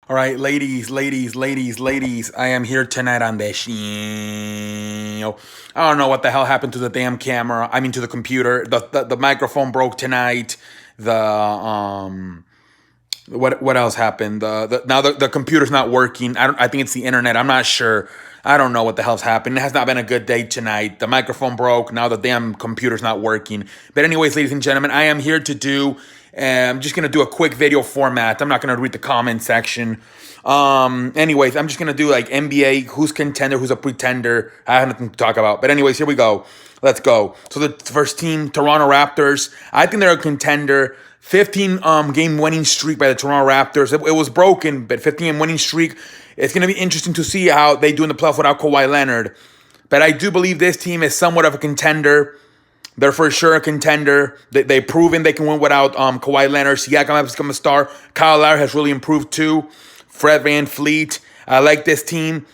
All right, ladies. I am here tonight on the show. I don't know what the hell happened to the damn camera. I mean, to the computer. The microphone broke tonight. The what else happened? Now the computer's not working. I think it's the internet. I'm not sure. I don't know what the hell's happened. It has not been a good day tonight. The microphone broke. Now the damn computer's not working. But anyways, ladies and gentlemen, I am here to do. I'm just gonna do a quick video format. I'm not gonna read the comment section. Anyways, I'm just gonna do like NBA, who's contender, who's a pretender. I have nothing to talk about. But anyways, here we go. Let's go. So the first team, Toronto Raptors. I think they're a contender. 15 game winning streak by the Toronto Raptors. It was broken, but 15 game winning streak. It's gonna be interesting to see how they do in the playoff without Kawhi Leonard. But I do believe this team is somewhat of a contender. They're for sure a contender. They've proven they can win without Kawhi Leonard. Siakam has become a star. Kyle Lowry has really improved too. Fred VanVleet. I like this team.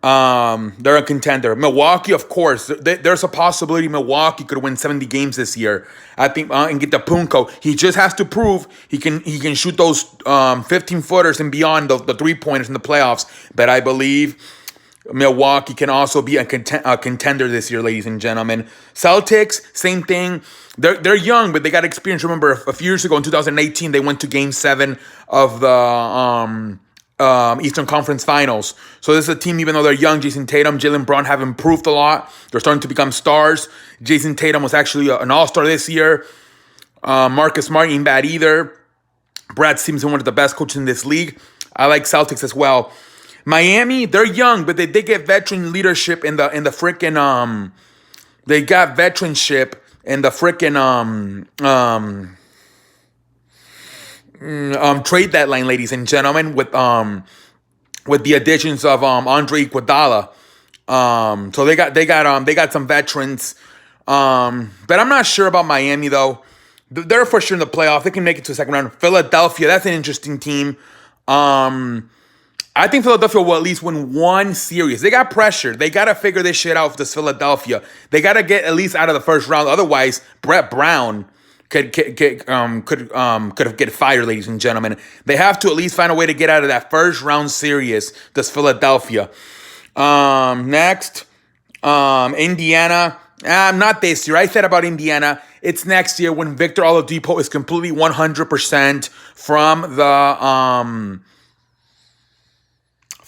They're a contender. Milwaukee, of course. There's a possibility Milwaukee could win 70 games this year. I think and get the Punko. He just has to prove he can shoot those 15 footers and beyond the 3-pointers in the playoffs. But I believe Milwaukee can also be a contender this year, ladies and gentlemen. Celtics, same thing. They're young, but they got experience. Remember, a few years ago in 2018, they went to Game 7 of the Eastern Conference Finals. So this is a team, even though they're young, Jason Tatum, Jaylen Brown have improved a lot. They're starting to become stars. Jason Tatum was actually an all-star this year. Marcus Smart ain't bad either. Brad Stevens is one of the best coaches in this league. I like Celtics as well. Miami, they're young, but they get veteran leadership in the freaking they got veteranship in the freaking trade deadline, ladies and gentlemen, with the additions of Andre Iguodala. So they got some veterans. But I'm not sure about Miami though. They're for sure in the playoff. They can make it to the second round. Philadelphia, that's an interesting team. I think Philadelphia will at least win one series. They got pressure. They got to figure this shit out for this Philadelphia. They got to get at least out of the first round. Otherwise, Brett Brown could get fired, ladies and gentlemen. They have to at least find a way to get out of that first round series, this Philadelphia. Next, Indiana. Not this year. I said about Indiana, it's next year when Victor Oladipo is completely 100% from the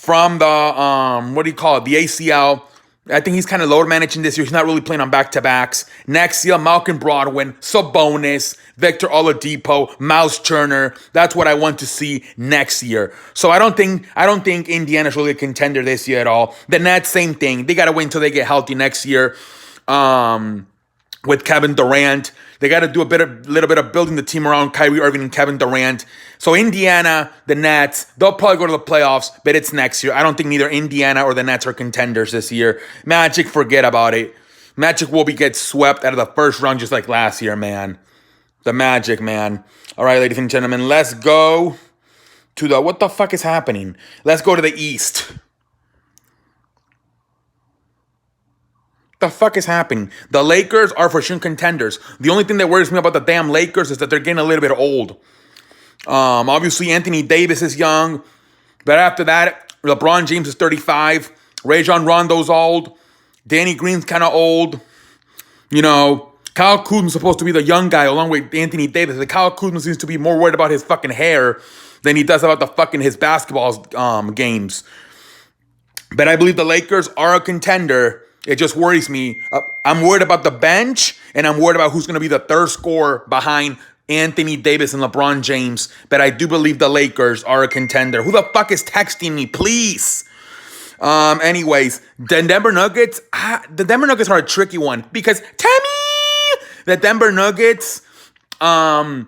what do you call it? The ACL. I think he's kind of load managing this year. He's not really playing on back-to-backs. Next year, Malcolm Brogdon, Sabonis, Victor Oladipo, Miles Turner. That's what I want to see next year. So I don't think Indiana's really a contender this year at all. The Nets, same thing. They got to wait until they get healthy next year. With Kevin Durant. They got to do a little bit of building the team around Kyrie Irving and Kevin Durant. So Indiana, the Nets, they'll probably go to the playoffs, but it's next year. I don't think neither Indiana or the Nets are contenders this year. Magic, forget about it. Magic will get swept out of the first round just like last year, man. The Magic, man. All right, ladies and gentlemen, let's go to the... What the fuck is happening? Let's go to the East. The fuck is happening? The Lakers are for sure contenders. The only thing that worries me about the damn Lakers is that they're getting a little bit old. Obviously, Anthony Davis is young. But after that, LeBron James is 35. Rajon Rondo's old. Danny Green's kind of old. You know, Kyle Kuzma's supposed to be the young guy along with Anthony Davis. And Kyle Kuzma seems to be more worried about his fucking hair than he does about his basketball games. But I believe the Lakers are a contender. It just worries me. I'm worried about the bench, and I'm worried about who's going to be the third scorer behind Anthony Davis and LeBron James. But I do believe the Lakers are a contender. Who the fuck is texting me, please? Anyways, the Denver Nuggets. The Denver Nuggets are a tricky one because the Denver Nuggets, they're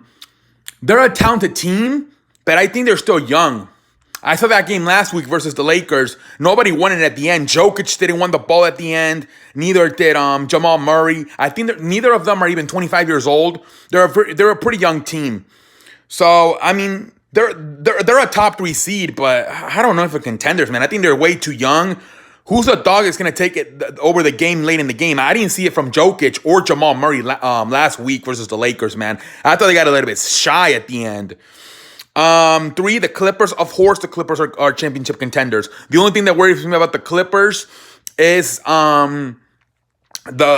a talented team, but I think they're still young. I saw that game last week versus the Lakers. Nobody won it at the end. Jokic didn't win the ball at the end. Neither did Jamal Murray. I think neither of them are even 25 years old. They're a pretty young team. So I mean, they're a top 3 seed, but I don't know if they're contenders, man. I think they're way too young. Who's the dog that's going to take it over the game late in the game? I didn't see it from Jokic or Jamal Murray last week versus the Lakers, man. I thought they got a little bit shy at the end. Three, the Clippers. Of course, the Clippers are championship contenders. The only thing that worries me about the Clippers is the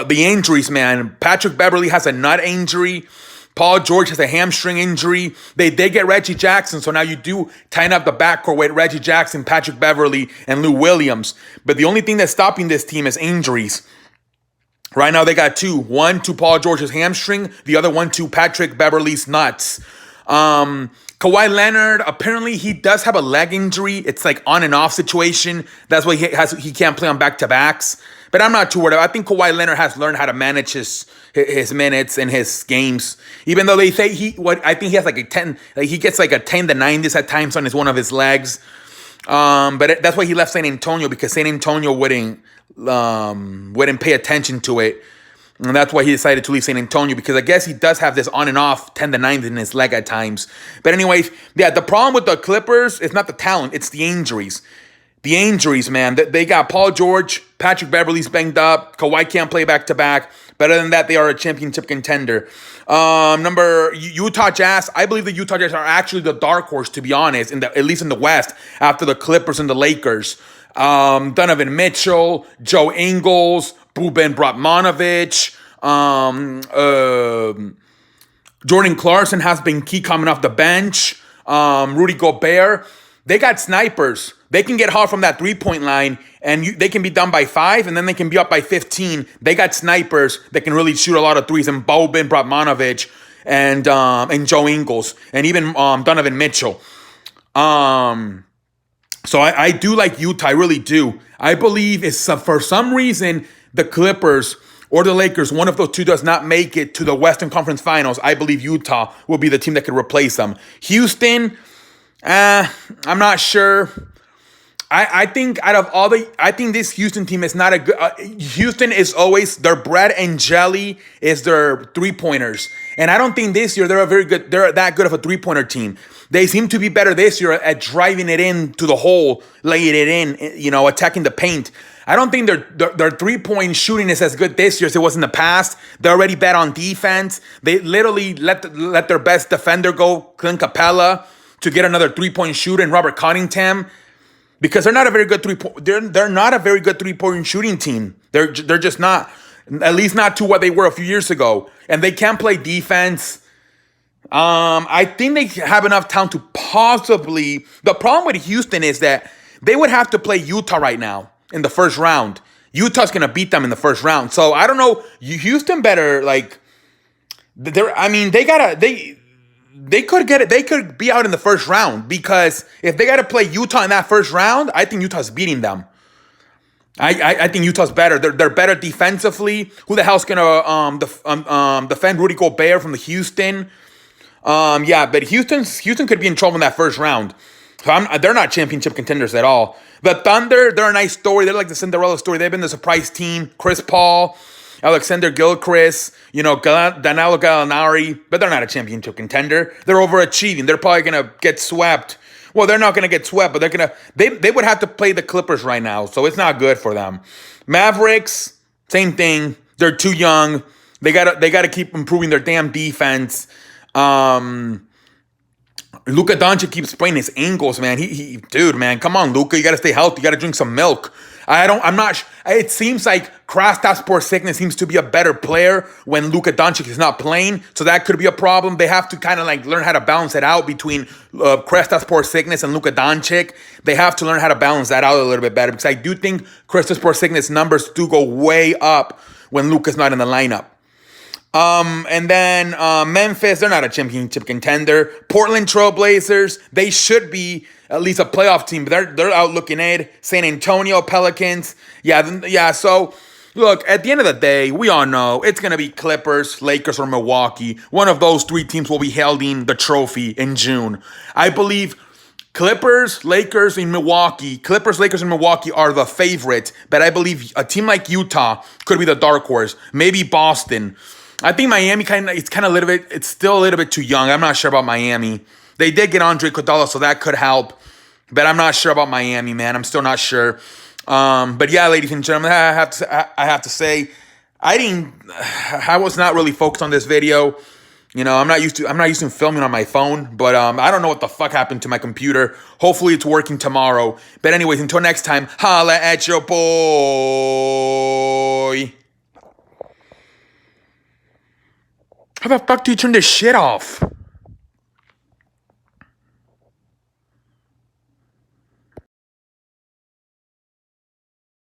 injuries, man. Patrick Beverley has a nut injury. Paul George has a hamstring injury. They did get Reggie Jackson, so now you do tighten up the backcourt with Reggie Jackson, Patrick Beverley, and Lou Williams. But the only thing that's stopping this team is injuries. Right now they got two. One to Paul George's hamstring. The other one to Patrick Beverley's nuts. Kawhi Leonard, apparently he does have a leg injury. It's like on and off situation. That's why he can't play on back-to-backs. But I'm not too worried. I think Kawhi Leonard has learned how to manage his minutes and his games. Even though they say I think he has like a 10, like he gets like a 10 to 9 this at times on one of his legs. But that's why he left San Antonio, because San Antonio wouldn't pay attention to it. And that's why he decided to leave San Antonio, because I guess he does have this on and off 10 to 9 in his leg at times. But anyways, yeah, the problem with the Clippers is not the talent, it's the injuries. The injuries, man. They got Paul George, Patrick Beverley's banged up, Kawhi can't play back-to-back. But other than that, they are a championship contender. Utah Jazz. I believe the Utah Jazz are actually the dark horse, to be honest, at least in the West, after the Clippers and the Lakers. Donovan Mitchell, Joe Ingles, Boban Bogdanovic, Jordan Clarkson has been key coming off the bench. Rudy Gobert. They got snipers. They can get hot from that three-point line, and they can be done by 5, and then they can be up by 15. They got snipers that can really shoot a lot of threes, and Boban Bogdanovic and Joe Ingles, and even Donovan Mitchell. So I do like Utah. I really do. I believe it's for some reason the Clippers or the Lakers, one of those two, does not make it to the Western Conference Finals. I believe Utah will be the team that could replace them. Houston, I'm not sure. I think I think this Houston team is not a good. Houston is always their bread and jelly is their 3-pointers, and I don't think this year they're that good of a 3-pointer team. They seem to be better this year at driving it into the hole, laying it in, attacking the paint. I don't think their 3-point shooting is as good this year as it was in the past. They're already bad on defense. They literally let their best defender go, Clint Capella, to get another 3-point shooter in Robert Connington. Because they're not a very good they're not a very good 3-point shooting team. They're just not, at least not to what they were a few years ago. And they can't play defense. I think they have enough talent to possibly. The problem with Houston is that they would have to play Utah right now in the first round. Utah's gonna beat them in the first round. So I don't know. Houston better They could get it. They could be out in the first round, because if they got to play Utah in that first round, I think Utah's beating them. I think Utah's better. They're better defensively. Who the hell's gonna defend Rudy Gobert from the Houston? But Houston could be in trouble in that first round. So they're not championship contenders at all. The Thunder, they're a nice story. They're like the Cinderella story. They've been the surprise team. Chris Paul, Alexander Gilchrist, Danilo Gallinari, but they're not a championship contender. They're overachieving. They're probably gonna get swept. Well, they're not gonna get swept, but they would have to play the Clippers right now, so it's not good for them. Mavericks, same thing. They're too young. They gotta keep improving their damn defense. Luka Doncic keeps spraining his ankles, man. Dude, man, come on, Luka. You gotta stay healthy. You gotta drink some milk. It seems like Kristaps Porzingis seems to be a better player when Luka Doncic is not playing, so that could be a problem. They have to kind of learn how to balance it out between Kristaps Porzingis and Luka Doncic. They have to learn how to balance that out a little bit better, because I do think Kristaps Porzingis' numbers do go way up when Luka's not in the lineup. And then Memphis, they're not a championship contender. Portland Trailblazers, they should be at least a playoff team, but they're out looking at San Antonio Pelicans. So look, at the end of the day, we all know it's going to be Clippers, Lakers, or Milwaukee. One of those 3 teams will be holding the trophy in June. I believe Clippers, Lakers, and Milwaukee are the favorites, but I believe a team like Utah could be the dark horse. Maybe Boston. I think Miami it's still a little bit too young. I'm not sure about Miami. They did get Andre Iguodala, so that could help. But I'm not sure about Miami, man. I'm still not sure. But yeah, ladies and gentlemen, I have to say, I was not really focused on this video. You know, I'm not used to filming on my phone, but I don't know what the fuck happened to my computer. Hopefully it's working tomorrow. But anyways, until next time, holla at your boy. How the fuck do you turn this shit off?